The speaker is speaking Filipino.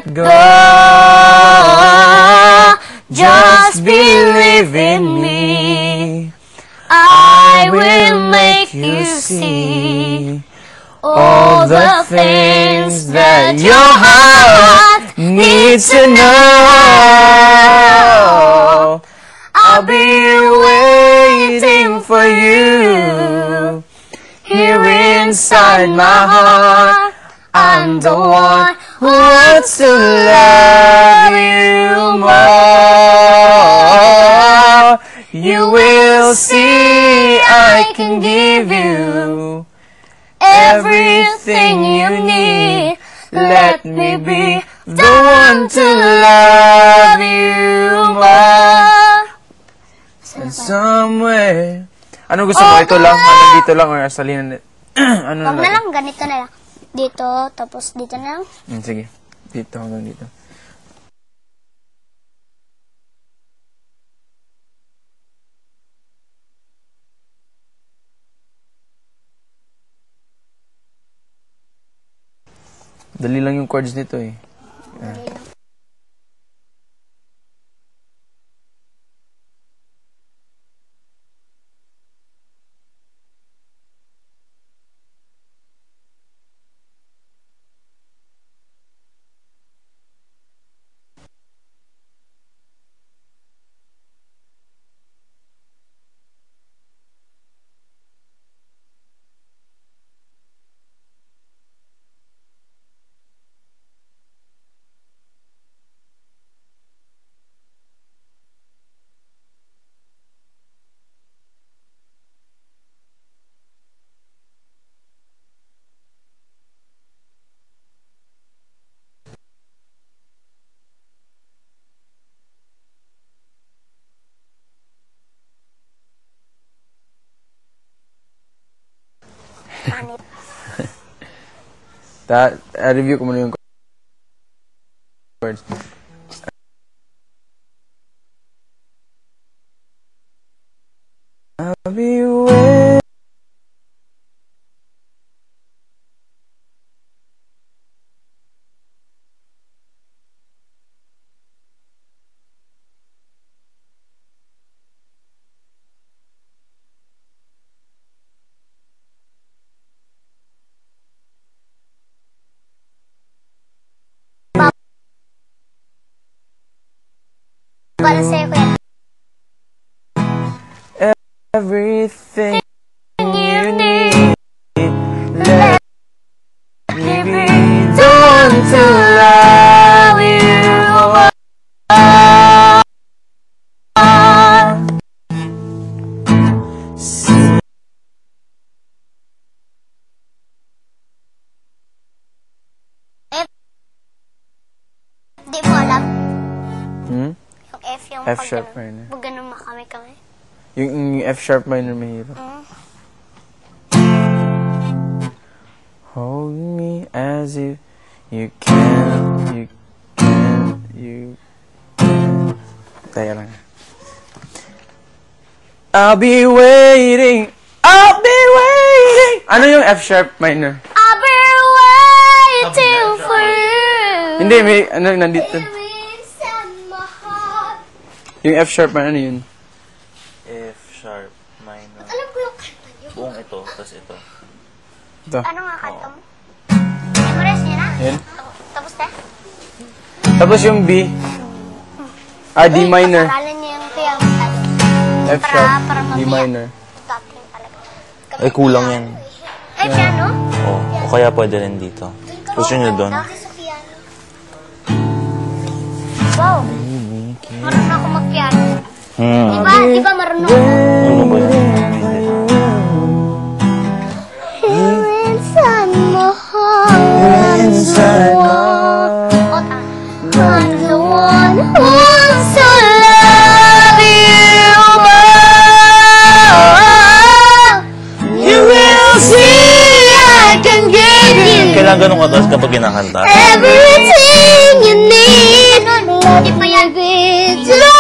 let go. Just believe in me. I will make you see all the things that your heart needs to know. I'll be waiting for you here inside my heart. I'm the one who wants to love you more. You will see I can give you everything you need. Let me be the one to love you more. And somewhere. Ano gusto mo? Ito lang? Ano dito lang? Or asalin? Ano Wag na lang, ganito na lang. Dito, tapos dito na lang. Sige. Dito hanggang dito. Dali lang yung chords nito eh. Review ko muna yung chords. I'll be waiting. Para sa'yo, kuya. Everything you need. Let me be the one to love you more. Di mo alam. Yung F, yung F sharp minor. Pag ganun makami-kami. Yung F sharp minor mahirap. Hold me as if you can. Teka lang. I'll be waiting. Ano yung F sharp minor? I'll be waiting for you. Hindi, may ano nandito. Yung F sharp minor, ano yun? F sharp minor. Alam ko yung kanta niyo. Buong ito, tas ito. Ito. Ano nga kanta mo? Memorize niya na? Yan. Tapos na? Tapos yung B. D minor. Pag-aralan niya yung kaya masyado. F sharp, para D minor. Stopping talaga. Ay, kulang yan. Ay, piano? O kaya pwede rin dito. Gusto nyo doon? Lagi sa piano. Wow. Marunong ako mag-piano. Diba marunong ako? Ano ba yun? Inside my heart. Inside my heart. I'm the one who wants to love you more. You will see I can give you Kailangan ganun kataas kapag kinakanta. everything you need. Let me be